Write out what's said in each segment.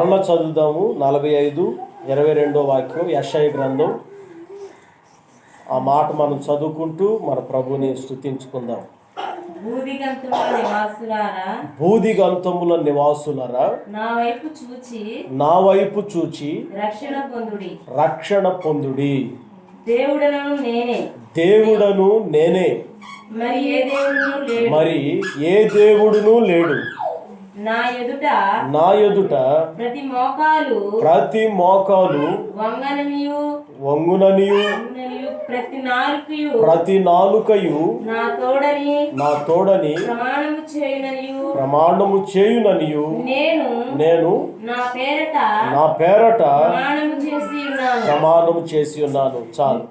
మరలా చదువుదాము. 45:22 వాక్యం యెషయా గ్రంథం. ఆ మాట మనం చదువుకుంటూ మన ప్రభుని స్తుతించుకుందాం. భూదిగంతముల నివాసులారా నా వైపు చూచి రక్షణ పొందుడి. దేవుడను నేనే, మరి ఏ దేవుడును లేడు. నా ఎదుట ప్రతి మోకాలు వంగుననియు ప్రతి నాలుకయు నా తోడని ప్రమాణము చేయుననియు నేను నా పేరట ప్రమాణము చేసి ఉన్నాను. చాలు.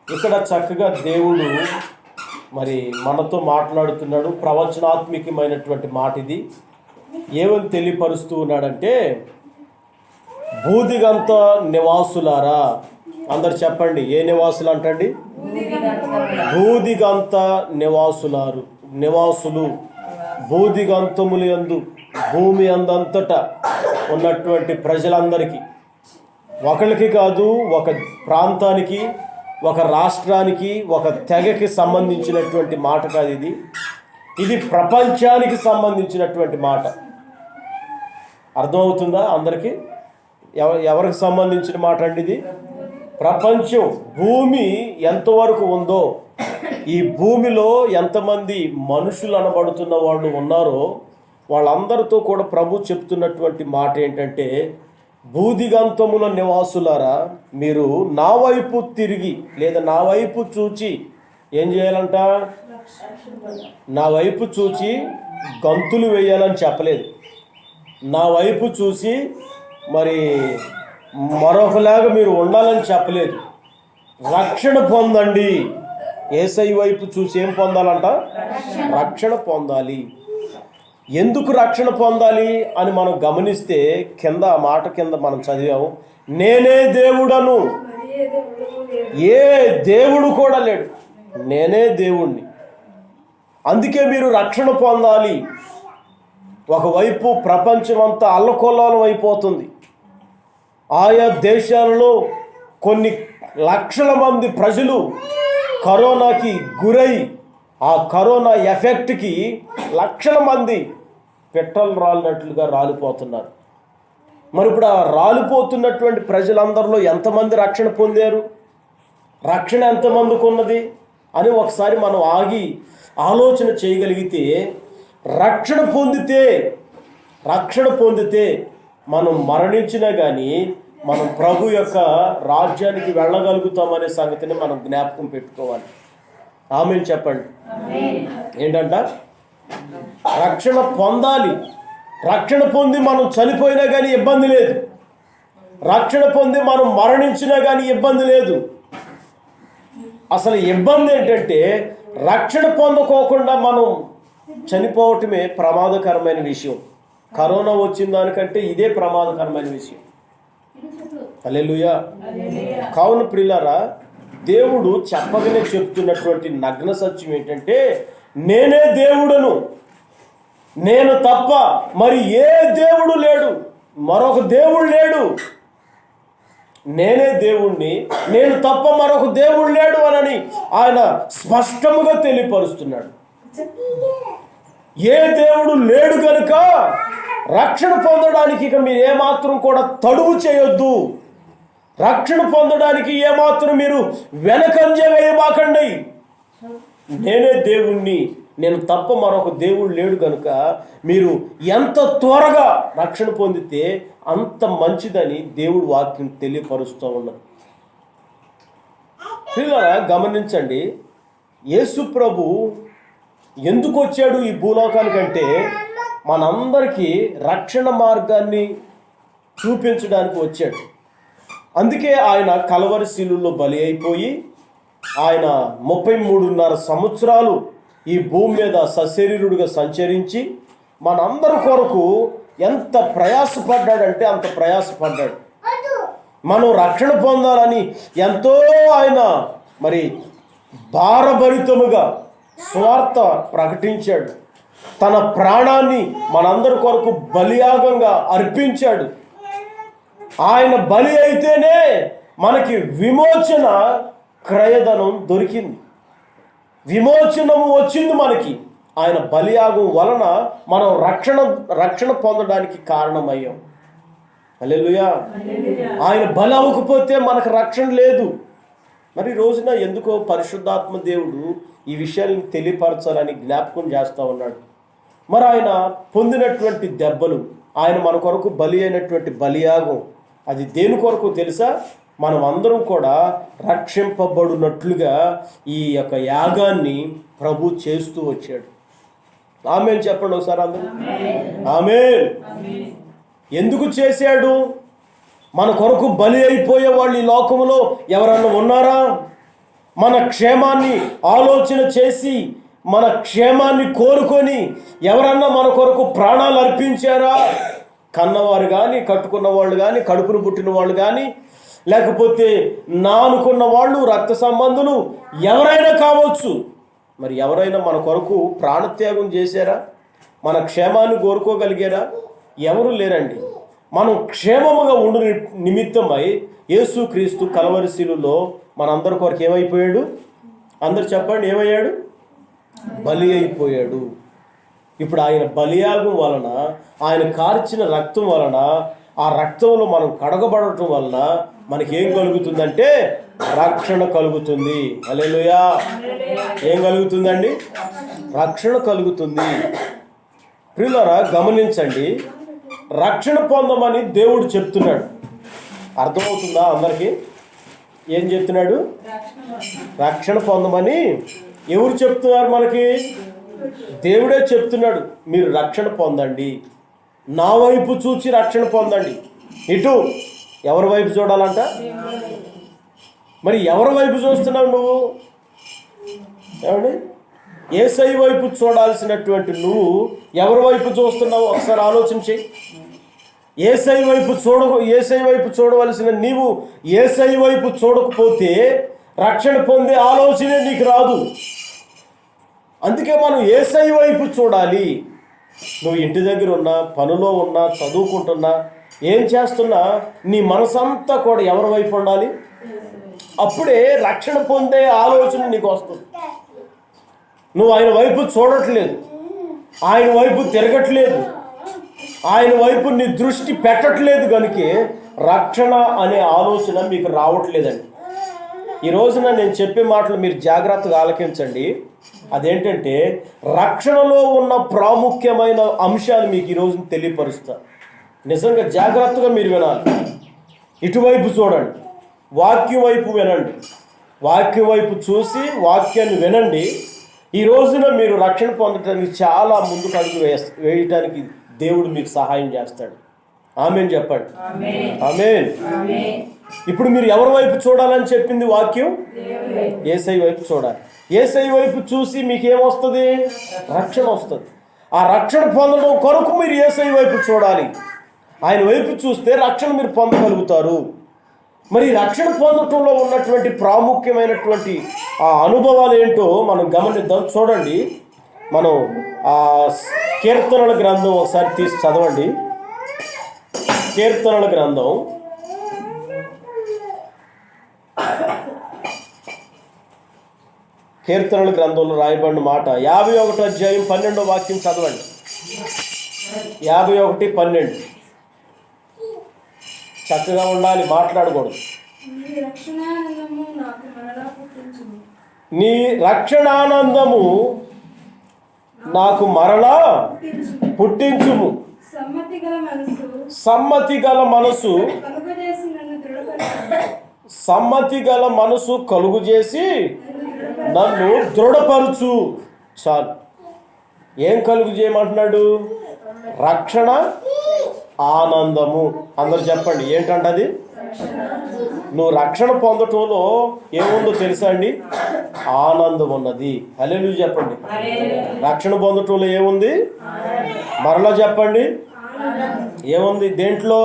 ఇక్కడ చక్కగా దేవుడు మరి మనతో మాట్లాడుతున్నాడు. ప్రవచనాత్మకమైనటువంటి మాట ఇది. ఏమని తెలియపరుస్తూ ఉన్నాడంటే, భూదిగంత నివాసులారా. అందరు చెప్పండి, ఏ నివాసులు అంటండి? భూదిగంత నివాసులు. భూదిగంతములు యందు, భూమి అందంతటా ఉన్నటువంటి ప్రజలందరికీ, ఒకరికి కాదు, ఒక ప్రాంతానికి, ఒక రాష్ట్రానికి, ఒక తెగకి సంబంధించినటువంటి మాట కాదు ఇది. ఇది ప్రపంచానికి సంబంధించినటువంటి మాట. అర్థమవుతుందా అందరికీ? ఎవరికి సంబంధించిన మాట అండి ఇది? ప్రపంచం, భూమి ఎంతవరకు ఉందో, ఈ భూమిలో ఎంతమంది మనుషులు అనబడుతున్న వాళ్ళు ఉన్నారో వాళ్ళందరితో కూడా ప్రభు చెప్తున్నటువంటి మాట ఏంటంటే, భూదిగంతముల నివాసులారా, మీరు నా వైపు తిరిగి లేదా నా వైపు చూచి ఏం చేయాలంట? నా వైపు చూచి గంతులు వేయాలని చెప్పలేదు. నా వైపు చూసి మరి మరొకలాగా మీరు ఉండాలని చెప్పలేదు. రక్షణ పొందండి. యేసయ్య వైపు చూసి ఏం పొందాలంట? రక్షణ పొందాలి. ఎందుకు రక్షణ పొందాలి అని మనం గమనిస్తే, కింద ఆ మాట కింద మనం చదివాము, నేనే దేవుడను, ఏ దేవుడు కూడా లేడు, నేనే దేవుణ్ణి. అందుకే మీరు రక్షణ పొందాలి. ఒకవైపు ప్రపంచం అంతా అల్లకొల్లాలం అయిపోతుంది. ఆయా దేశాలలో కొన్ని లక్షల మంది ప్రజలు కరోనాకి గురై, ఆ కరోనా ఎఫెక్ట్కి లక్షల మంది పెట్రోల్ రాలినట్లుగా రాలిపోతున్నారు. మరి ఇప్పుడు ఆ రాలిపోతున్నటువంటి ప్రజలందరిలో ఎంతమంది రక్షణ పొందారు? రక్షణ ఎంతమందికి ఉన్నది అని ఒకసారి మనం ఆగి ఆలోచన చేయగలిగితే, రక్షణ పొందితే మనం మరణించినా కానీ మనం ప్రభు యొక్క రాజ్యానికి వెళ్ళగలుగుతామనే సంగతిని మనం జ్ఞాపకం పెట్టుకోవాలి. ఆమేన్ చెప్పండి. ఏంటంట? రక్షణ పొందాలి. రక్షణ పొంది మనం చనిపోయినా కానీ ఇబ్బంది లేదు. రక్షణ పొంది మనం మరణించినా కానీ ఇబ్బంది లేదు. అసలు ఇబ్బంది ఏంటంటే, రక్షణ పొందుకోకుండా మనం చనిపోవటమే ప్రమాదకరమైన విషయం. కరోనా వచ్చిన దానికంటే ఇదే ప్రమాదకరమైన విషయం. హల్లెలూయా. కావున ప్రియులారా, దేవుడు చెప్పగానే చెప్తున్నటువంటి నగ్న సత్యం ఏంటంటే, నేనే దేవుడను, నేను తప్ప మరి ఏ దేవుడు లేడు, మరొక దేవుడు లేడు. నేనే దేవుణ్ణి, నేను తప్ప మరొక దేవుడు లేడు అని ఆయన స్పష్టముగా తెలియపరుస్తున్నాడు. ఏ దేవుడు లేడు కనుక రక్షణ పొందడానికి ఇక మీరు ఏమాత్రం కూడా తడువు చేయొద్దు. రక్షణ పొందడానికి ఏమాత్రం మీరు వెనకంజ వేయబాకండి. నేనే దేవుణ్ణి, నేను తప్ప మరొక దేవుడు లేడు కనుక మీరు ఎంత త్వరగా రక్షణ పొందితే అంత మంచిదని దేవుడు వాక్యం తెలియపరుస్తూ ఉన్నది. పిల్లరా గమనించండి, యేసు ప్రభు ఎందుకు వచ్చాడు ఈ భూలోకానికంటే, మనందరికీ రక్షణ మార్గాన్ని చూపించడానికి వచ్చాడు. అందుకే ఆయన కలవరి శిలువలో బలి అయిపోయి ఆయన 33.5 సంవత్సరాలు ఈ భూమి మీద సశరీరుడిగా సంచరించి మనందరి కొరకు ఎంత ప్రయాసపడ్డాడంటే అంత ప్రయాసపడ్డాడు. మనం రక్షణ పొందాలని ఎంతో ఆయన మరి భారభరితముగా స్వార్థ ప్రకటించాడు. తన ప్రాణాన్ని మనందరి కొరకు బలియాగంగా అర్పించాడు. ఆయన బలి అయితేనే మనకి విమోచన, క్రయధనం దొరికింది, విమోచనము వచ్చింది మనకి. ఆయన బలియాగం వలన మనం రక్షణ పొందడానికి కారణమయ్యాం. హల్లెలూయా. ఆయన బలి అవ్వకపోతే మనకు రక్షణ లేదు. మరి రోజున ఎందుకో పరిశుద్ధాత్మ దేవుడు ఈ విషయాలను తెలియపరచాలని జ్ఞాపకం చేస్తూ ఉన్నాడు. మరి ఆయన పొందినటువంటి దెబ్బలు, ఆయన మన కొరకు బలి అయినటువంటి బలియాగం, అది దేని కొరకు తెలుసా? మనం అందరం కూడా రక్షింపబడినట్లుగా ఈ యొక్క యాగాన్ని ప్రభు చేస్తూ వచ్చాడు. ఆమేన్ చెప్పండి ఒకసారి అందరూ. ఆమేన్. ఎందుకు చేశాడు? మన కొరకు బలి అయిపోయే వాళ్ళు ఈ లోకంలో ఎవరన్నా ఉన్నారా? మన క్షేమాన్ని ఆలోచన చేసి, మన క్షేమాన్ని కోరుకొని ఎవరన్నా మన కొరకు ప్రాణాలు అర్పించారా? కన్నవారు కానీ, కట్టుకున్న వాళ్ళు కానీ, కడుపును పుట్టిన వాళ్ళు కానీ, లేకపోతే నానుకున్న వాళ్ళు, రక్త సంబంధులు ఎవరైనా కావచ్చు. మరి ఎవరైనా మన కొరకు ప్రాణత్యాగం చేశారా? మన క్షేమాన్ని కోరుకోగలిగారా? ఎవరు లేరండి. మనం క్షేమముగా ఉండు నిమిత్తమై యేసుక్రీస్తు కల్వరి శిలువలో మనందరి కొరకు ఏమైపోయాడు? అందరు చెప్పండి, ఏమయ్యాడు? బలి అయిపోయాడు. ఇప్పుడు ఆయన బలియాగం వలన, ఆయన కార్చిన రక్తం వలన, ఆ రక్తంలో మనం కడగబడటం వలన మనకేం కలుగుతుందంటే రక్షణ కలుగుతుంది. హల్లెలూయా. ఏం కలుగుతుందండి? రక్షణ కలుగుతుంది. ప్రియులారా గమనించండి, రక్షణ పొందమని దేవుడు చెప్తున్నాడు. అర్థమవుతుందా అందరికీ? ఏం చెప్తున్నాడు? రక్షణ పొందమని ఎవరు చెప్తున్నారు మనకి? దేవుడే చెప్తున్నాడు. మీరు రక్షణ పొందండి, నా వైపు చూచి రక్షణ పొందండి. ఇటు ఎవరి వైపు చూడాలంట? మరి ఎవరి వైపు చూస్తున్నావు నువ్వు? ఏమండి? యేసయ్య వైపు చూడాల్సినటువంటి నువ్వు ఎవరి వైపు చూస్తున్నావు? ఒకసారి ఆలోచన చెయ్యి. యేసయ్య వైపు చూడవలసిన నీవు యేసయ్య వైపు చూడకపోతే రక్షణ పొందే ఆలోచనే నీకు రాదు. అందుకే మనం యేసయ్య వైపు చూడాలి. నువ్వు ఇంటి దగ్గర ఉన్నా, పనిలో ఉన్నా, చదువుకుంటున్నా, ఏం చేస్తున్నా నీ మనసంతా కూడా ఎవరి వైపు ఉండాలి? అప్పుడే రక్షణ పొందే ఆలోచన నీకు వస్తుంది. నువ్వు ఆయన వైపు చూడట్లేదు, ఆయన వైపు తిరగట్లేదు, ఆయన వైపు నీ దృష్టి పెట్టట్లేదు కనుక రక్షణ అనే ఆలోచన మీకు రావట్లేదండి. ఈ రోజున నేను చెప్పే మాటలు మీరు జాగ్రత్తగా ఆలకించండి. అదేంటంటే రక్షణలో ఉన్న ప్రాముఖ్యమైన అంశాలు మీకు ఈరోజు తెలియపరుస్తా. నిజంగా జాగ్రత్తగా మీరు వినాలి. ఇటువైపు చూడండి, వాక్యం వైపు వినండి, వాక్యం వైపు చూసి వాక్యాన్ని వినండి. ఈ రోజున మీరు రక్షణ పొందడానికి చాలా ముందుకు అడుగు వేయటానికి దేవుడు మీకు సహాయం చేస్తాడు. ఆమేన్ చెప్పండి. ఆమేన్. ఇప్పుడు మీరు ఎవరి వైపు చూడాలని చెప్పింది వాక్యం? యేసయ్య వైపు చూడాలి. యేసయ్య వైపు చూసి మీకేమొస్తుంది? రక్షణ వస్తుంది. ఆ రక్షణ పొందడం కొరకు మీరు యేసయ్య వైపు చూడాలి. ఆయన వైపు చూస్తే రక్షణ మీరు పొందగలుగుతారు. మరి రక్షణ పొందటంలో ఉన్నటువంటి ప్రాముఖ్యమైనటువంటి ఆ అనుభవాలు ఏంటో మనం గమనిద్దాం. చూడండి, మనం ఆ కీర్తనల గ్రంథం ఒకసారి తీసి చదవండి. కీర్తనల గ్రంథం కీర్తనల గ్రంథంలో రాయబడిన మాట 51వ అధ్యాయం 12వ వాక్యం చదవండి. 51:12. చక్కగా ఉండాలి, మాట్లాడకూడదు. నీ రక్షణానందము నాకు మరలా పుట్టించుము. సమ్మతి గల మనసు కలుగు చేసి నన్ను దృఢపరచు. చాలు. ఏం కలుగు చేయమంటున్నాడు? రక్షణ ఆనందము. అందరు చెప్పండి, ఏంటంటది? నువ్వు రక్షణ పొందటంలో ఏముందో తెలుసా అండి? ఆనందం ఉన్నది. హల్లెలూయా చెప్పండి. రక్షణ పొందటంలో ఏముంది? మరలా చెప్పండి, ఏముంది? దేంట్లో?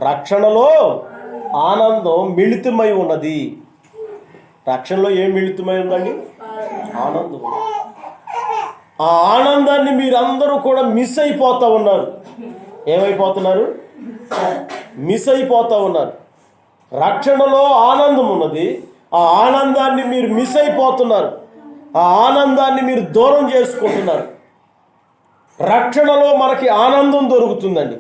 రక్షణలో ఆనందం మిళితమై ఉన్నది. రక్షణలో ఏం మిళితమై ఉందండి? ఆనందం. ఆ ఆనందాన్ని మీరందరూ కూడా మిస్ అయిపోతూ ఉన్నారు. ఏమైపోతున్నారు? మిస్ అయిపోతూ ఉన్నారు. రక్షణలో ఆనందం ఉన్నది, ఆ ఆనందాన్ని మీరు మిస్ అయిపోతున్నారు. ఆ ఆనందాన్ని మీరు దూరం చేసుకుంటున్నారు. రక్షణలో మనకి ఆనందం దొరుకుతుందండి.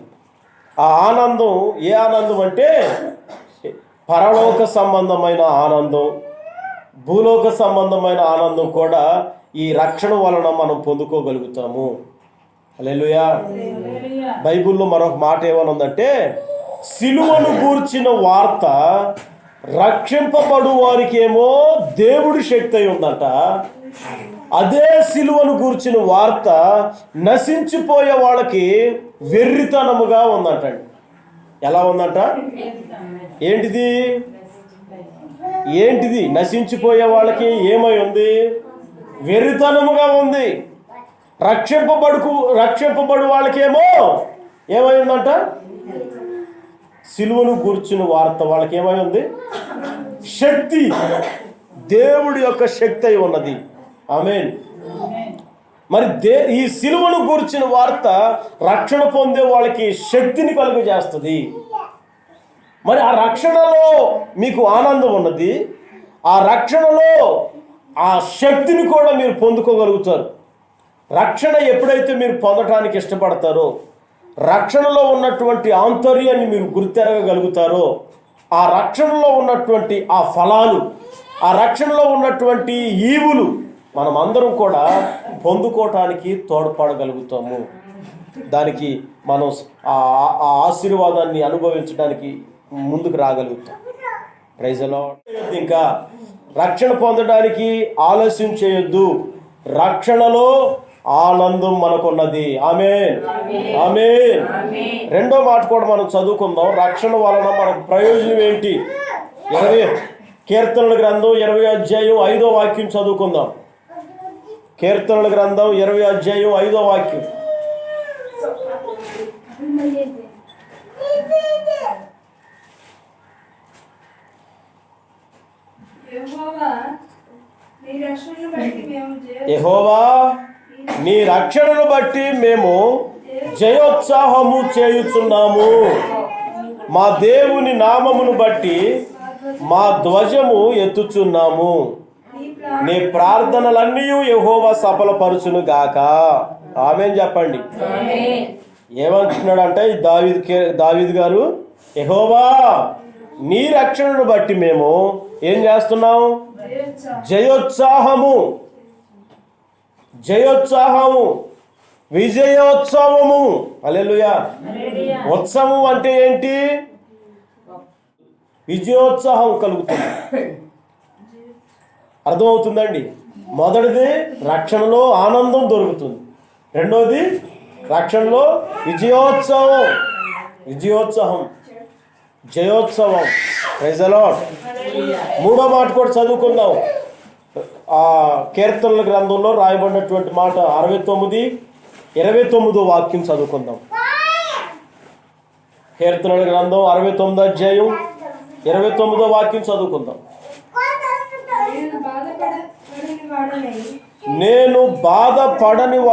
ఆ ఆనందం ఏ ఆనందం అంటే పరలోక సంబంధమైన ఆనందం, భూలోక సంబంధమైన ఆనందం కూడా ఈ రక్షణ వలన మనం పొందుకోగలుగుతాము. హల్లెలూయా. బైబిల్లో మరొక మాట ఏమనుందంటే, సిలువను గూర్చిన వార్త రక్షింపబడు వారికి ఏమో దేవుడి శక్తి అయి ఉందంట. అదే సిలువను గూర్చిన వార్త నశించిపోయే వాళ్ళకి వెర్రితనముగా ఉందంటండి. ఎలా ఉందంట? ఏంటిది నశించిపోయే వాళ్ళకి ఏమై ఉంది? వెర్రితనముగా ఉంది. రక్షింపబడు వాళ్ళకేమో ఏమై ఉందంట? సిలువను గూర్చిన వార్త వాళ్ళకి ఏమై ఉంది? శక్తి, దేవుడి యొక్క శక్తి అయి ఉన్నది. ఆమేన్. మరి ఈ సిలువను గూర్చిన వార్త రక్షణ పొందే వాళ్ళకి శక్తిని కలుగజేస్తుంది. మరి ఆ రక్షణలో మీకు ఆనందం ఉన్నది, ఆ రక్షణలో ఆ శక్తిని కూడా మీరు పొందుకోగలుగుతారు. రక్షణ ఎప్పుడైతే మీరు పొందటానికి ఇష్టపడతారో, రక్షణలో ఉన్నటువంటి ఆంతర్యాన్ని మీరు గుర్తెరగగలుగుతారో, ఆ రక్షణలో ఉన్నటువంటి ఆ ఫలాలు, ఆ రక్షణలో ఉన్నటువంటి ఈవులు మనం అందరం కూడా పొందుకోవటానికి తోడ్పడగలుగుతాము. దానికి మనం ఆ ఆశీర్వాదాన్ని అనుభవించడానికి ముందుకు రాగలుగుతాం. Praise the lord. ఇంకా రక్షణ పొందడానికి ఆలస్యం చేయొద్దు. రక్షణలో ఆనందం మనకున్నది. ఆమేన్, ఆమేన్. రెండో మాట కూడా మనం చదువుకుందాం. రక్షణ వలన మనకు ప్రయోజనం ఏంటి? కీర్తనల గ్రంథం 20 అధ్యాయం 5వ వాక్యం చదువుకుందాం. కీర్తనల గ్రంథం 20 అధ్యాయం 5వ వాక్యం. యెహోవా నీ రక్షణను బట్టి మేము జయోత్సాహము చేయుచున్నాము. మా దేవుని నామమును బట్టి మా ధ్వజము ఎత్తుచున్నాము. నీ ప్రార్థనలన్నీ యెహోవా సఫలపరచును గాక. ఆమేన్ చెప్పండి. ఏమంటున్నాడంటే దావీదు గారు, యెహోవా నీ రక్షణను బట్టి మేము ఏం చేస్తున్నాం? జయోత్సాహము, విజయోత్సవము. హల్లెలూయా. ఉత్సవం అంటే ఏంటి? విజయోత్సాహం కలుగుతుంది. అర్థమవుతుందండి? మొదటిది రక్షణలో ఆనందం దొరుకుతుంది. రెండోది రక్షణలో విజయోత్సవం, జయోత్సవం. Praise the Lord. మూడో మాట కూడా చదువుకుందాం. ఆ కీర్తనల గ్రంథంలో రాయబడినటువంటి మాట 69:29 వాక్యం చదువుకుందాం. కీర్తనల గ్రంథం 69 అధ్యాయం 29వ వాక్యం చదువుకుందాం. నేను బాధపడిన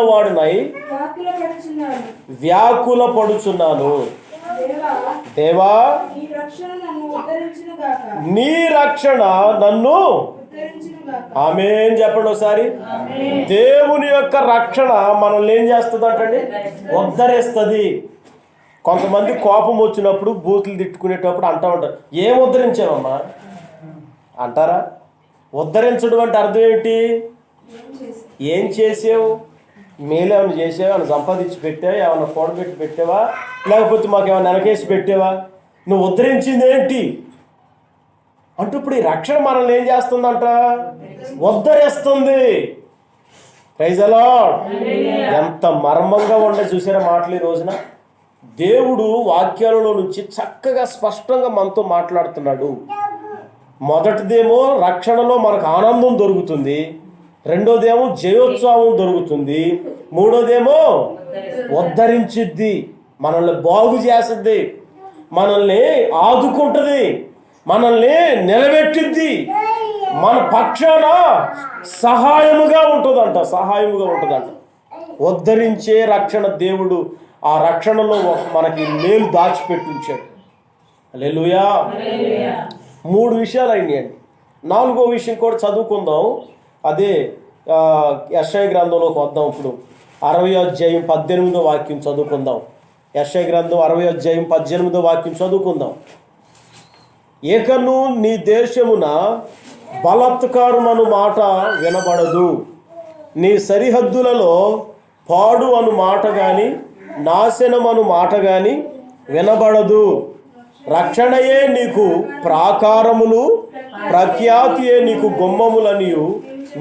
వాడనై వ్యాకుల పడుచున్నాను. దేవా నీ రక్షణ నన్ను, ఆమేన్ చెప్పండి ఒకసారి. దేవుని యొక్క రక్షణ మనల్ని ఏం చేస్తుంది అంటండి? ఉద్ధరిస్తుంది. కొంతమంది కోపం వచ్చినప్పుడు బూతులు తిట్టుకునేటప్పుడు అంటూ ఉంటారు, ఏం ఉద్ధరించావమ్మా అంటారా? ఉద్ధరించడం అంటే అర్థం ఏంటి? ఏం చేసావు? మేలేమన్నా చేసావా? ఏమైనా సంపాదించి పెట్టావా? ఏమన్నా కూడబెట్టి పెట్టావా? లేకపోతే మాకు ఏమైనా వెనకేసి పెట్టావా? నువ్వు ఉద్ధరించింది ఏంటి అంటే ఇప్పుడు ఈ రక్షణ మనల్ని ఏం చేస్తుందంట? ఉద్ధరిస్తుంది. Praise the Lord. ఎంత మర్మంగా ఉండే చూసారా మాటలు ఈ రోజున. దేవుడు వాక్యాలలో నుంచి చక్కగా స్పష్టంగా మనతో మాట్లాడుతున్నాడు. మొదటిదేమో రక్షణలో మనకు ఆనందం దొరుకుతుంది, రెండోదేమో జయోత్సవం దొరుకుతుంది, మూడోదేమో ఉద్ధరించిద్ది, మనల్ని బాగు చేస్తుంది, మనల్ని ఆదుకుంటుంది, మనల్ని నిలబెట్టిద్ది. మన పక్షాన సహాయముగా ఉంటుందంట, సహాయముగా ఉంటుందంట. ఉద్ధరించే రక్షణ దేవుడు ఆ రక్షణలో మనకి మేలు దాచిపెట్టి ఉంచాడు. హల్లెలూయా. 3 విషయాలు అయినాయండి. 4వ విషయం కూడా చదువుకుందాం. అదే యెషయా గ్రంథంలోకి వద్దాం. ఇప్పుడు 60వ అధ్యాయం 18వ వాక్యం చదువుకుందాం. యెషయా గ్రంథం 60వ అధ్యాయం 18వ వాక్యం చదువుకుందాం. ఏకను నీ దేశమున బలాత్కారమను మాట వినబడదు, నీ సరిహద్దులలో పాడు అను మాట కానీ నాశనమను మాట కానీ వినబడదు. రక్షణయే నీకు ప్రాకారములు, ప్రఖ్యాతియే నీకు గుమ్మములనియు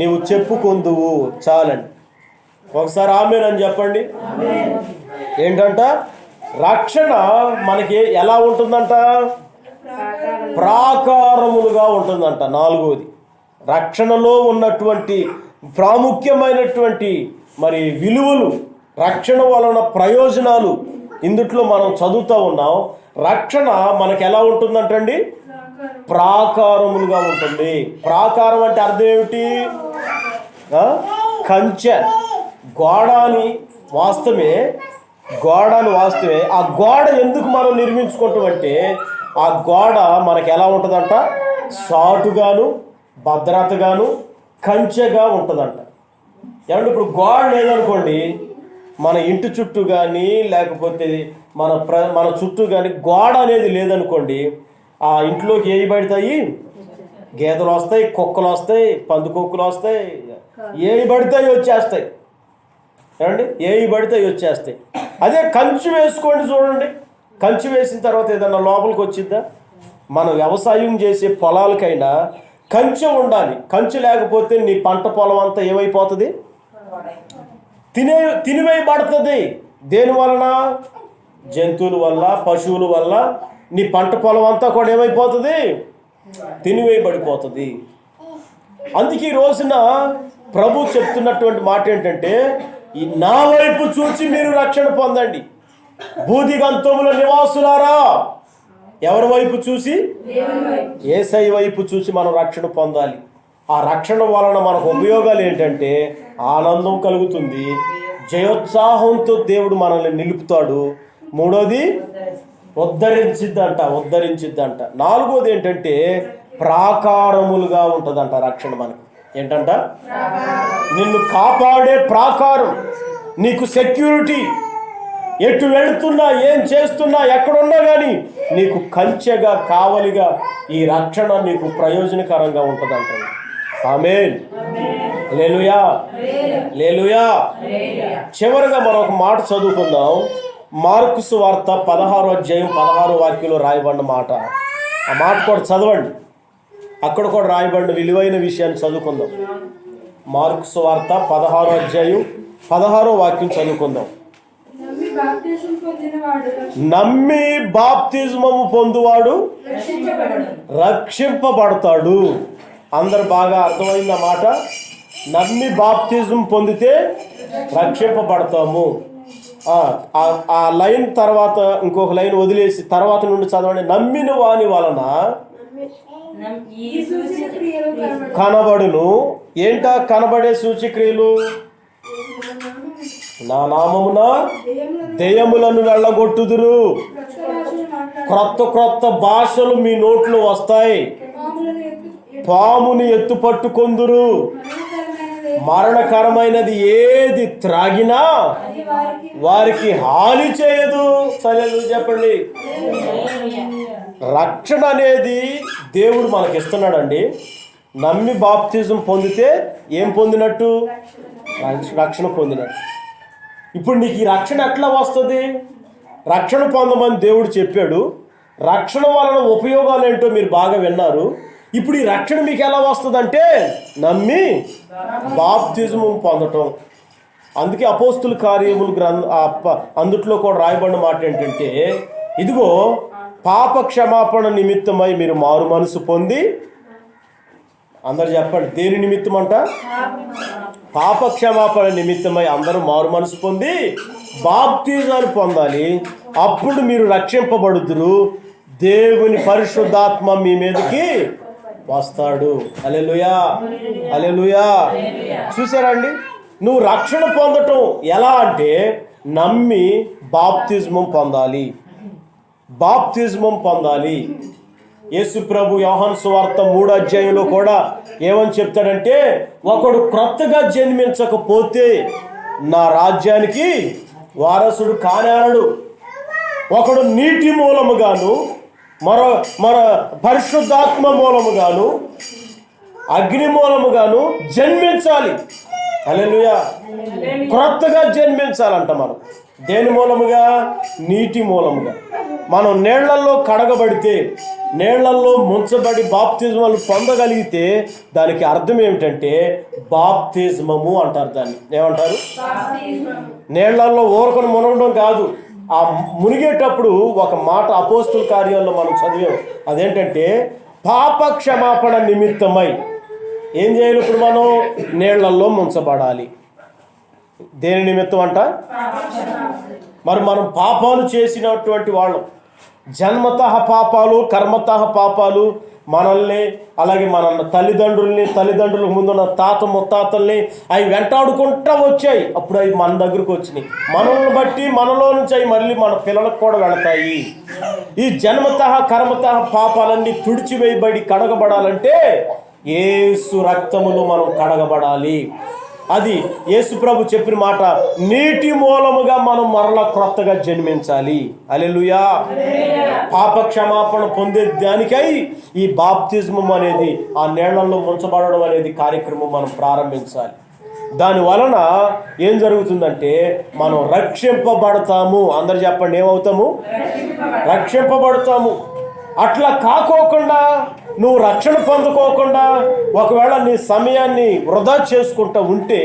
నీవు చెప్పుకొందువు. చాలండి, ఒకసారి ఆమేన్ అని చెప్పండి. ఏంటంట? రక్షణ మనకి ఎలా ఉంటుందంట? ప్రాకారములుగా ఉంటుందంట. 4వది, రక్షణలో ఉన్నటువంటి ప్రాముఖ్యమైనటువంటి మరి విలువలు, రక్షణ వలన ప్రయోజనాలు ఇందుట్లో మనం చదువుతూ ఉన్నాం. రక్షణ మనకి ఎలా ఉంటుందంటండి? ప్రాకారములుగా ఉంటుంది. ప్రాకారం అంటే అర్థం ఏమిటి? కంచె, గోడ అని వాస్తవమే, గోడ అని వాస్తవే. ఆ గోడ ఎందుకు మనం నిర్మించుకుంటామంటే ఆ గోడ మనకి ఎలా ఉంటుందంట? సాటుగాను భద్రతగాను కంచెగా ఉంటుందంట. ఏమంటే ఇప్పుడు గోడ లేదనుకోండి, మన ఇంటి చుట్టూ కానీ లేకపోతే మన చుట్టూ కానీ గోడ అనేది లేదనుకోండి, ఆ ఇంట్లోకి ఏవి పడతాయి? గేదెలు వస్తాయి, కుక్కలు వస్తాయి, పందుకొక్కులు వస్తాయి, ఏవి పడతాయి వచ్చేస్తాయి. ఏమండి, ఏవి పడతాయి వచ్చేస్తాయి. అదే కంచె వేసుకోండి, చూడండి, కంచె వేసిన తర్వాత ఏదన్నా లోపలికి వచ్చిద్దా? మనం వ్యవసాయం చేసే పొలాలకైనా కంచె ఉండాలి. కంచె లేకపోతే నీ పంట పొలం అంతా ఏమైపోతుంది? తినివేయబడుతుంది. దేని వలన? జంతువుల వల్ల, పశువుల వల్ల నీ పంట పొలం అంతా కూడా ఏమైపోతుంది? తినివేయబడిపోతుంది. అందుకే ఈ రోజున ప్రభు చెప్తున్నటువంటి మాట ఏంటంటే, ఈ నా వైపు చూసి మీరు రక్షణ పొందండి. భూదిగంతముల నివాసులారా, ఎవరి వైపు చూసి? యేసయ్య వైపు చూసి మనం రక్షణ పొందాలి. ఆ రక్షణ వలన మనకు ఉపయోగాలు ఏంటంటే ఆనందం కలుగుతుంది, జయోత్సాహంతో దేవుడు మనల్ని నిలుపుతాడు. 3వది ఉద్ధరించిద్దంట. 4వది ఏంటంటే ప్రాకారములుగా ఉంటుందంట రక్షణ మనకు. ఏంటంట? నిన్ను కాపాడే ప్రాకారం, నీకు సెక్యూరిటీ. ఎటు వెళుతున్నా, ఏం చేస్తున్నా, ఎక్కడున్నా కానీ నీకు కంచెగా, కావలిగా ఈ రక్షణ నీకు ప్రయోజనకరంగా ఉంటుందంట. ఆమేన్. హల్లెలూయా. హల్లెలూయా. చివరిగా మరొక మాట చదువుకుందాం. మార్కు సువార్త 16వ అధ్యాయం 16వ వాక్యంలో రాయబడిన మాట. ఆ మాట కూడా చదవండి. అక్కడ కూడా రాయబడిన విలువైన విషయాన్ని చదువుకుందాం. మార్కు సువార్త 16వ అధ్యాయం 16వ వాక్యం చదువుకుందాం. నమ్మి బాప్తిజమము పొందువాడు రక్షింపబడతాడు. అందరు బాగా అర్థమైంది మాట. నమ్మి బాప్తిజం పొందితే రక్షింపబడతాము. ఆ లైన్ తర్వాత ఇంకొక లైన్ వదిలేసి తర్వాత నుండి చదవండి. నమ్మిన వాని వలన కనబడును. ఏంటా కనబడే సూచక్రియలు? నా నామమున దెయ్యములను వెళ్ళగొట్టుదురు, క్రొత్త భాషలు మీ నోట్లో వస్తాయి, పాముని ఎత్తు పట్టుకొందురు, మరణకరమైనది ఏది త్రాగినా వారికి హాని చేయదు. సరే చెప్పండి. రక్షణ అనేది దేవుడు మనకి ఇస్తున్నాడండి. నమ్మి బాప్తిజం పొందితే ఏం పొందినట్టు? రక్షణ పొందినట్టు. ఇప్పుడు నీకు ఈ రక్షణ ఎట్లా వస్తుంది? రక్షణ పొందమని దేవుడు చెప్పాడు. రక్షణ వలన ఉపయోగాలు ఏంటో మీరు బాగా విన్నారు. ఇప్పుడు ఈ రక్షణ మీకు ఎలా వస్తుందంటే నమ్మి బాప్తిజము పొందటం. అందుకే అపోస్తుల కార్యములు అందుట్లో కూడా రాయబడిన మాట ఏంటంటే, ఇదిగో పాప క్షమాపణ నిమిత్తమై మీరు మారు మనసు పొంది, అందరు చెప్పండి, దేని నిమిత్తం అంట? పాప క్షమాపణ నిమిత్తమై అందరూ మారు మనసు పొంది బాప్తిజాలు పొందాలి. అప్పుడు మీరు రక్షింపబడుదురు, దేవుని పరిశుద్ధాత్మ మీ మీదకి వస్తాడు. హల్లెలూయా, హల్లెలూయా. చూసారండి, నువ్వు రక్షణ పొందటం ఎలా అంటే నమ్మి బాప్తిజమం పొందాలి. బాప్తిజమం పొందాలి. యేసు ప్రభు యోహాను సువార్త 3వ అధ్యాయంలో కూడా ఏమని చెప్తాడంటే, ఒకడు క్రొత్తగా జన్మించకపోతే నా రాజ్యానికి వారసుడు కానేరడు. ఒకడు నీటి మూలముగాను మరో పరిశుద్ధాత్మ మూలముగాను అగ్ని మూలముగాను జన్మించాలి. హల్లెలూయా. క్రొత్తగా జన్మించాలంట. మనం దేని మూలముగా? నీటి మూలముగా. మనం నీళ్లలో కడగబడితే, నీళ్లలో ముంచబడి బాప్తిజమాలు పొందగలిగితే దానికి అర్థం ఏమిటంటే బాప్తిజమము అంటారు. దాన్ని ఏమంటారు? నీళ్లలో ఊరకను మునగడం కాదు. ఆ మునిగేటప్పుడు ఒక మాట అపోస్తుల కార్యాల్లో మనం చదివాం. అదేంటంటే పాప క్షమాపణ నిమిత్తమై ఏం చేయాలి? ఇప్పుడు మనం నీళ్లలో ముంచబడాలి. దేని నిమిత్తం అంట? మరి మనం పాపాలు చేసినటువంటి వాళ్ళం. జన్మతః పాపాలు, కర్మతః పాపాలు మనల్ని, అలాగే మన తల్లిదండ్రులకు ముందున్న తాత ముత్తాతల్ని అవి వెంటాడుకుంటూ వచ్చాయి. అప్పుడు అవి మన దగ్గరకు వచ్చినాయి. మనల్ని బట్టి మనలో నుంచి అవి మళ్ళీ మన పిల్లలకు కూడా వెళతాయి. ఈ జన్మతః కర్మతః పాపాలన్నీ తుడిచివేయబడి కడగబడాలంటే యేసు రక్తములో మనం కడగబడాలి. అది యేసు ప్రభు చెప్పిన మాట. నీటి మూలముగా మనం మరలా క్రొత్తగా జన్మించాలి. హల్లెలూయా. పాప క్షమాపణ పొందే దానికై ఈ బాప్తిజమం అనేది, ఆ నీళ్లలో ముంచబడడం అనేది కార్యక్రమం మనం ప్రారంభించాలి. దాని వలన ఏం జరుగుతుందంటే మనం రక్షింపబడతాము. అందరు చెప్పండి, ఏమవుతాము? రక్షింపబడతాము. అట్లా కాకోకుండా, నువ్వు రక్షణ పొందుకోకుండా ఒకవేళ నీ సమయాన్ని వృధా చేసుకుంటూ ఉంటే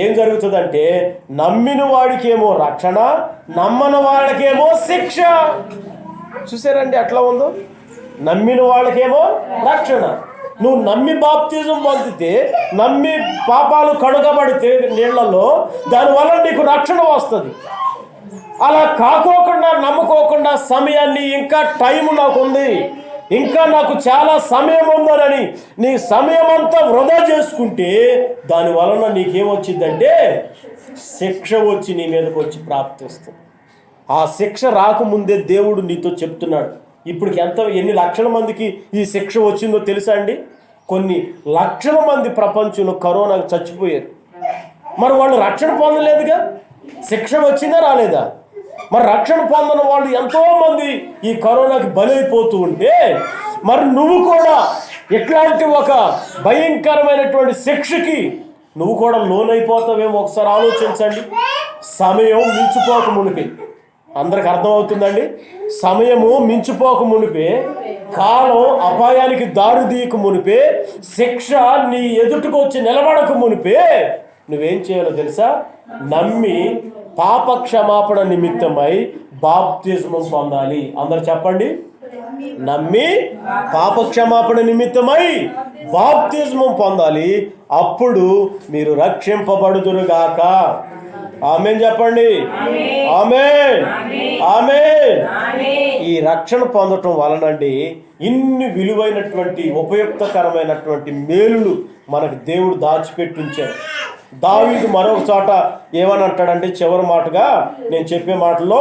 ఏం జరుగుతుందంటే నమ్మిన వాడికేమో రక్షణ, నమ్మని వాళ్ళకేమో శిక్ష. చూసారండి ఎట్లా ఉందో? నమ్మిన వాళ్ళకేమో రక్షణ. నువ్వు నమ్మి బాప్తిజం పొందితే, నమ్మి పాపాలు కడుగబడితే నీళ్లలో, దానివల్ల నీకు రక్షణ వస్తుంది. అలా కాకోకుండా, నమ్ముకోకుండా సమయాన్ని, ఇంకా టైం నాకు ఉంది, ఇంకా నాకు చాలా సమయం ఉందని నీ సమయం అంతా వృధా చేసుకుంటే దాని వలన నీకేమొచ్చిందంటే శిక్ష వచ్చి నీ మీదకి వచ్చి ప్రాప్తిస్తుంది. ఆ శిక్ష రాకముందే దేవుడు నీతో చెప్తున్నాడు. ఇప్పుడు ఎన్ని లక్షల మందికి ఈ శిక్ష వచ్చిందో తెలుసా అండి? కొన్ని లక్షల మంది ప్రపంచంలో కరోనాకు చచ్చిపోయారు. మరి వాళ్ళు రక్షణ పొందలేదుగా. శిక్ష వచ్చిందా రాలేదా? మరి రక్షణ పొందిన వాళ్ళు ఎంతోమంది ఈ కరోనాకి బలైపోతూ ఉంటే మరి నువ్వు కూడా ఇట్లాంటి ఒక భయంకరమైనటువంటి శిక్షకి నువ్వు కూడా లోనైపోతావేమో ఒకసారి ఆలోచించండి. సమయం మించిపోక మునిపే, అందరికి అర్థమవుతుందండి? సమయము మించిపోక మునిపే, కాలం అపాయానికి దారి తీయక మునిపే, శిక్ష నీ ఎదుటికి వచ్చి నిలబడక మునిపే నువ్వేం చేయాలో తెలుసా? నమ్మి పాప క్షమాపణ నిమిత్తమై బాప్తిజమం పొందాలి. అందరు చెప్పండి, నమ్మి పాప క్షమాపణ నిమిత్తమై బాప్తిజమం పొందాలి. అప్పుడు మీరు రక్షింపబడుదురుగాక. ఆమేన్ చెప్పండి. ఆమేన్, ఆమేన్. ఈ రక్షణ పొందటం వలనండి ఇన్ని విలువైనటువంటి ఉపయుక్తకరమైనటువంటి మేలులు మనకు దేవుడు దాచిపెట్టి ఉంచాడు. దావీదు మరొక చోట ఏమని అంటాడంటే, చివరి మాటగా నేను చెప్పే మాటలో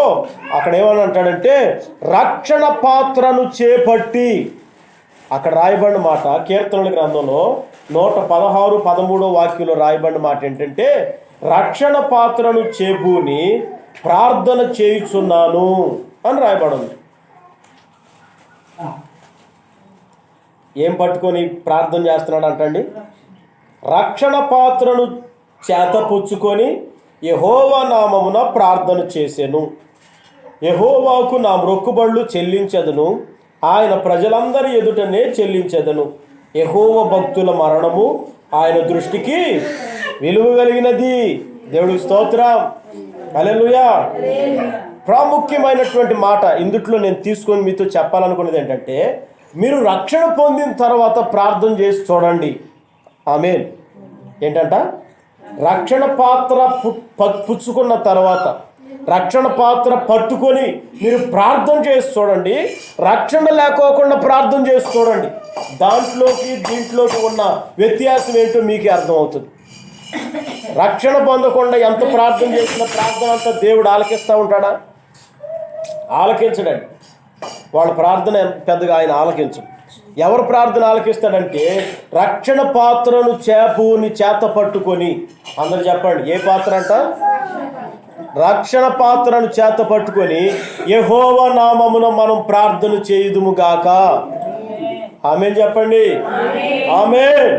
అక్కడ ఏమని అంటాడంటే, రక్షణ పాత్రను చేపట్టి, అక్కడ రాయబడిన మాట కీర్తనల గ్రంథంలో 116, 13 వాక్యంలో రాయబడిన మాట ఏంటంటే, రక్షణ పాత్రను చేబూని ప్రార్థన చేయుచున్నాను అని రాయబడింది. ఏం పట్టుకొని ప్రార్థన చేస్తున్నాడు అంటండి? రక్షణ పాత్రను చేతపుచ్చుకొని యెహోవా నామమున ప్రార్థన చేసెను. యెహోవాకు నా మొక్కుబళ్ళు చెల్లించెదను, ఆయన ప్రజలందరి ఎదుటనే చెల్లించెదను. యెహోవా భక్తుల మరణము ఆయన దృష్టికి విలువ కలిగినది. దేవుడికి స్తోత్రం. హల్లెలూయా. ప్రాముఖ్యమైనటువంటి మాట ఇందుట్లో నేను తీసుకొని మీతో చెప్పాలనుకున్నది ఏంటంటే, మీరు రక్షణ పొందిన తర్వాత ప్రార్థన చేసి చూడండి. ఆమేన్. ఏంటంట? రక్షణ పాత్ర పుచ్చుకున్న తర్వాత రక్షణ పాత్ర పట్టుకొని మీరు ప్రార్థన చేసి చూడండి. రక్షణ లేకోకుండా ప్రార్థన చేసి చూడండి. దీంట్లోకి ఉన్న వ్యత్యాసం ఏంటో మీకే అర్థమవుతుంది. రక్షణ పొందకుండా ఎంత ప్రార్థన చేసినా ప్రార్థన అంతా దేవుడు ఆలకిస్తూ ఉంటాడా? ఆలకించడండి. వాళ్ళ ప్రార్థన పెద్దగా ఆయన ఆలకించడు. ఎవరు ప్రార్థన ఆలకిస్తాడంటే రక్షణ పాత్రను చేపుని చేత పట్టుకొని, అందరు చెప్పండి ఏ పాత్ర అంట? రక్షణ పాత్రను చేత పట్టుకొని యెహోవా నామమున మనం ప్రార్థన చేయుదుము గాక. ఆమేన్ చెప్పండి. ఆమేన్.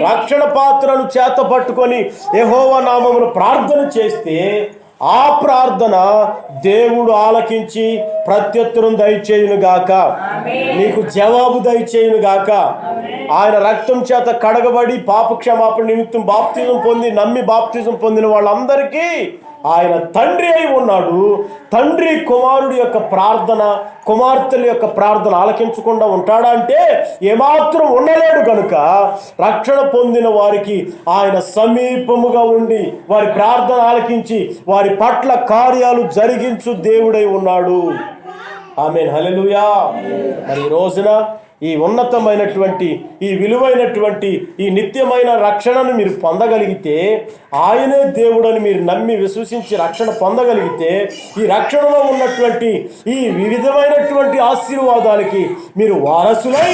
రక్షణ పాత్రను చేత పట్టుకొని యెహోవా నామమున ప్రార్థన చేస్తే ఆ ప్రార్థన దేవుడు ఆలకించి ప్రత్యుత్తరం దయచేయును గాక, నీకు జవాబు దయచేయును గాక. ఆయన రక్తం చేత కడగబడి పాప క్షమాపణ నిమిత్తం బాప్తిజం పొంది నమ్మి బాప్తిజం పొందిన వాళ్ళందరికీ ఆయన తండ్రి అయి ఉన్నాడు. తండ్రి కుమారుడి యొక్క ప్రార్థన, కుమార్తెల యొక్క ప్రార్థన ఆలకించకుండా ఉంటాడా అంటే ఏమాత్రం ఉండలేడు. కనుక రక్షణ పొందిన వారికి ఆయన సమీపముగా ఉండి వారి ప్రార్థన ఆలకించి వారి పట్ల కార్యాలు జరిగించు దేవుడై ఉన్నాడు. ఆమేన్. హల్లెలూయా. మరి ఈ రోజున ఈ ఉన్నతమైనటువంటి, ఈ విలువైనటువంటి, ఈ నిత్యమైన రక్షణను మీరు పొందగలిగితే, ఆయనే దేవుడని మీరు నమ్మి విశ్వసించి రక్షణ పొందగలిగితే, ఈ రక్షణలో ఉన్నటువంటి ఈ వివిధమైనటువంటి ఆశీర్వాదాలకి మీరు వారసులై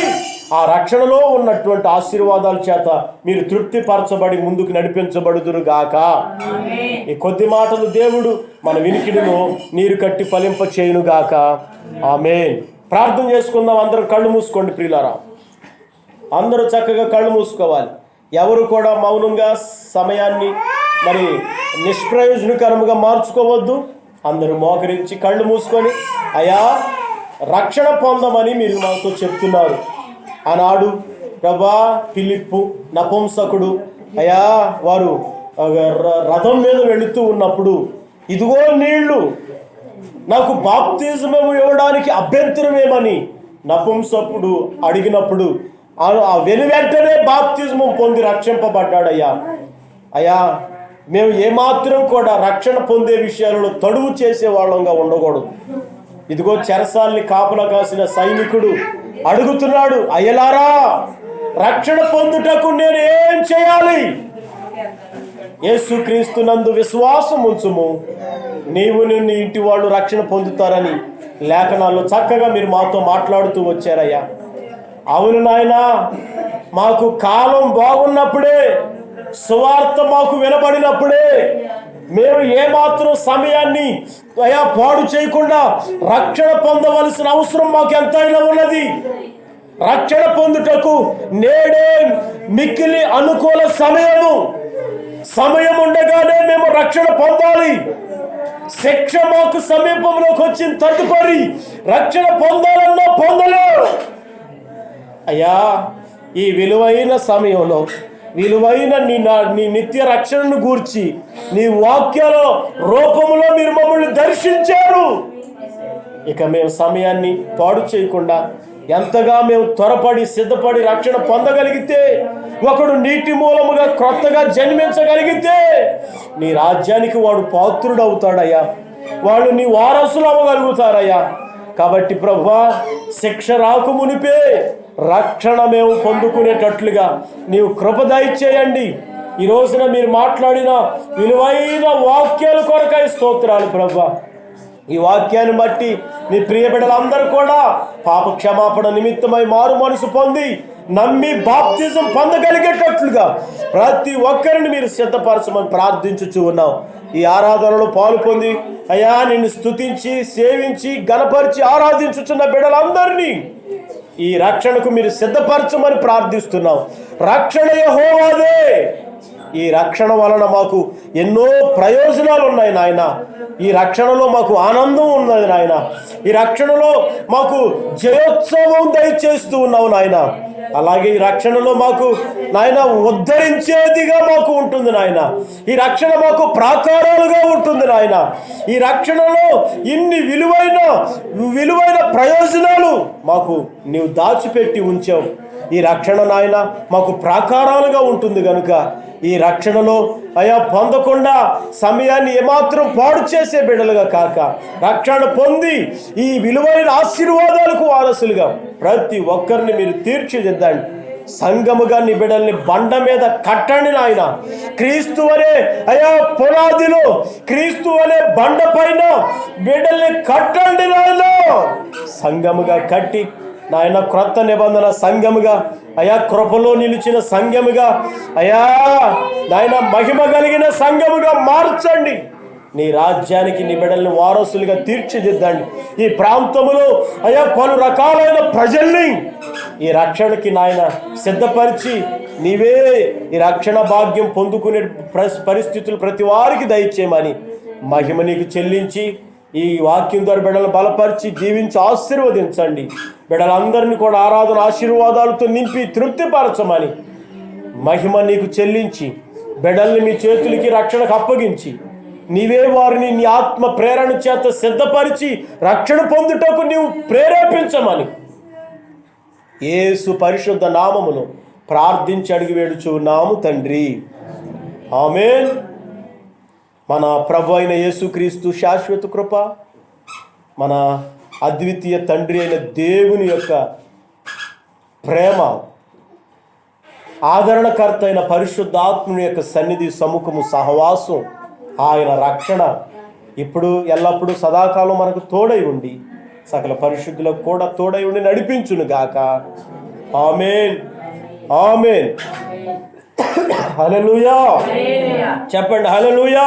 ఆ రక్షణలో ఉన్నటువంటి ఆశీర్వాదాల చేత మీరు తృప్తిపరచబడి ముందుకు నడిపించబడుదురు గాక. ఈ కొద్ది మాటలు దేవుడు మన వినికిడిలో నీరు కట్టి ఫలింప చేయును గాక. ఆమేన్. ప్రార్థన చేసుకుందాం. అందరూ కళ్ళు మూసుకోండి ప్రియులారా. అందరూ చక్కగా కళ్ళు మూసుకోవాలి. ఎవరు కూడా మౌనంగా సమయాన్ని మరి నిష్ప్రయోజనకరముగా మార్చుకోవద్దు. అందరూ మోకరించి కళ్ళు మూసుకొని అయ్యా రక్షణ పొందమని మీరు మాతో చెప్తున్నారు. ఆనాడు ప్రభా ఫిలిప్పు నపుంసకుడు అయ్యా వారు రథం మీద వెళుతూ ఉన్నప్పుడు ఇదిగో నీళ్లు, నాకు బాప్తిజము ఇవ్వడానికి అభ్యంతరమేమని నపుంసకుడు అడిగినప్పుడు ఆ వెనువెంటనే బాప్తిజము పొంది రక్షింపబడ్డాడయ్యా. అయ్యా మేము ఏమాత్రం కూడా రక్షణ పొందే విషయాలలో తడువు చేసే వాళ్ళంగా ఉండకూడదు. ఇదిగో చెరసాల్ని కాపలా కాసిన సైనికుడు అడుగుతున్నాడు, అయ్యలారా రక్షణ పొందుటకు నేను ఏం చేయాలి? యేసుక్రీస్తు నందు విశ్వాసం ఉంచుము, నీవు నీ ఇంటి వాళ్ళు రక్షణ పొందుతారని లేఖనాల్లో చక్కగా మీరు మాతో మాట్లాడుతూ వచ్చారయ్యా. అవును నాయనా, మాకు కాలం బాగున్నప్పుడే, సువార్త మాకు వినబడినప్పుడే మేము ఏమాత్రం సమయాన్ని అయా పాడు చేయకుండా రక్షణ పొందవలసిన అవసరం మాకు ఎంతైనా ఉన్నది. రక్షణ పొందుటకు నేడే మిక్కిలి అనుకూల సమయం ఉండగానే మేము రక్షణ పొందాలి. శిక్ష మాకు సమీపంలోకి వచ్చిన తదుపరి రక్షణ పొందాలన్నా పొందలేవు. అయ్యా ఈ విలువైన సమయంలో విలువైన నీ నిత్య రక్షణను గూర్చి నీ వాక్యాల రూపంలో మీరు మమ్మల్ని దర్శించారు. ఇక మేము సమయాన్ని పాడు చేయకుండా ఎంతగా మేము త్వరపడి సిద్ధపడి రక్షణ పొందగలిగితే, ఒకడు నీటి మూలముగా క్రొత్తగా జన్మించగలిగితే నీ రాజ్యానికి వాడు పాత్రుడు అవుతాడయ్యా. వాళ్ళు నీ వారసులు అవ్వగలుగుతారయ్యా. కాబట్టి ప్రభువా, శిక్ష రాకమునిపే రక్షణ మేము పొందుకునేటట్లుగా నీవు కృప దయచేయండి. ఈ రోజున మీరు మాట్లాడిన విలువైన వాక్యాల కొరకై స్తోత్రాలు ప్రభువా. ఈ వాక్యాన్ని బట్టి నీ ప్రియ బిడ్డలందరూ కూడా పాప క్షమాపణ నిమిత్తమై మారు మనసు పొంది నమ్మి బాప్తిజం పొందగలిగేటట్లుగా ప్రతి ఒక్కరిని మీరు సిద్ధపరచమని ప్రార్థించుచూ ఉన్నాం. ఈ ఆరాధనలో పాలు పొంది అయ్యా నిన్ను స్తుతించి సేవించి గణపరిచి ఆరాధించుచున్న బిడ్డలందరినీ ఈ రక్షణకు మీరు సిద్ధపరచమని ప్రార్థిస్తున్నాం. రక్షణ యెహోవాదే. ఈ రక్షణ వలన మాకు ఎన్నో ప్రయోజనాలు ఉన్నాయి నాయన. ఈ రక్షణలో మాకు ఆనందం ఉన్నది నాయన. ఈ రక్షణలో మాకు జయోత్సవం దయచేస్తూ ఉన్నావు నాయన. అలాగే ఈ రక్షణలో మాకు నాయన ఉద్ధరించేదిగా మాకు ఉంటుంది నాయన. ఈ రక్షణ మాకు ప్రాకారాలుగా ఉంటుంది నాయన. ఈ రక్షణలో ఇన్ని విలువైన ప్రయోజనాలు మాకు నీవు దాచిపెట్టి ఉంచావు. ఈ రక్షణ నాయన మాకు ప్రాకారాలుగా ఉంటుంది కనుక ఈ రక్షణలో అయా పొందకుండా సమయాన్ని ఏమాత్రం పాడు చేసే బిడ్డలుగా కాక రక్షణ పొంది ఈ విలువైన ఆశీర్వాదాలకు వారసులుగా ప్రతి ఒక్కరిని మీరు తీర్చిదిద్దండి. సంఘముగా నీ బిడ్డల్ని బండ మీద కట్టండి నాయన. క్రీస్తు అనే అయా పునాదిలో, క్రీస్తు అనే బండ పైన బిడ్డల్ని కట్టండి నాయన. సంఘముగా కట్టి నాయన క్రొత్త నిబంధన సంఘముగా అయా కృపలో నిలిచిన సంఘముగా అయా నాయన మహిమ కలిగిన సంఘముగా మార్చండి. నీ రాజ్యానికి నీ బిడ్డల్ని వారసులుగా తీర్చిదిద్దండి. ఈ ప్రాంతములో అయా పలు రకాలైన ప్రజల్ని ఈ రక్షణకి నాయన సిద్ధపరిచి నీవే ఈ రక్షణ భాగ్యం పొందుకునే పరిస్థితులు ప్రతి వారికి దయచేయమని మహిమ నీకు చెల్లించి ఈ వాక్యం ద్వారా బిడ్డలు బలపరిచి దీవించి ఆశీర్వదించండి. బిడ్డలందరినీ కూడా ఆరాధన ఆశీర్వాదాలతో నింపి తృప్తిపరచమని మహిమ నీకు చెల్లించి బిడ్డల్ని మీ చేతులకి రక్షణకు అప్పగించి నీవే వారిని నీ ఆత్మ ప్రేరణ చేత సిద్ధపరిచి రక్షణ పొందుటకు నీవు ప్రేరేపించమని యేసు పరిశుద్ధ నామములో ప్రార్థించి అడిగి వేడుచున్నాము తండ్రి. ఆమేన్. మన ప్రభు అయిన యేసుక్రీస్తు శాశ్వత కృప, మన అద్వితీయ తండ్రి అయిన దేవుని యొక్క ప్రేమ, ఆదరణకర్త అయిన పరిశుద్ధాత్ముని యొక్క సన్నిధి, సముఖము, సహవాసం, ఆయన రక్షణ ఇప్పుడు ఎల్లప్పుడూ సదాకాలం మనకు తోడై ఉండి సకల పరిశుద్ధులకు కూడా తోడై ఉండి నడిపించును గాక. ఆమేన్. ఆమేన్. హల్లెలూయా. చెప్పండి హల్లెలూయా.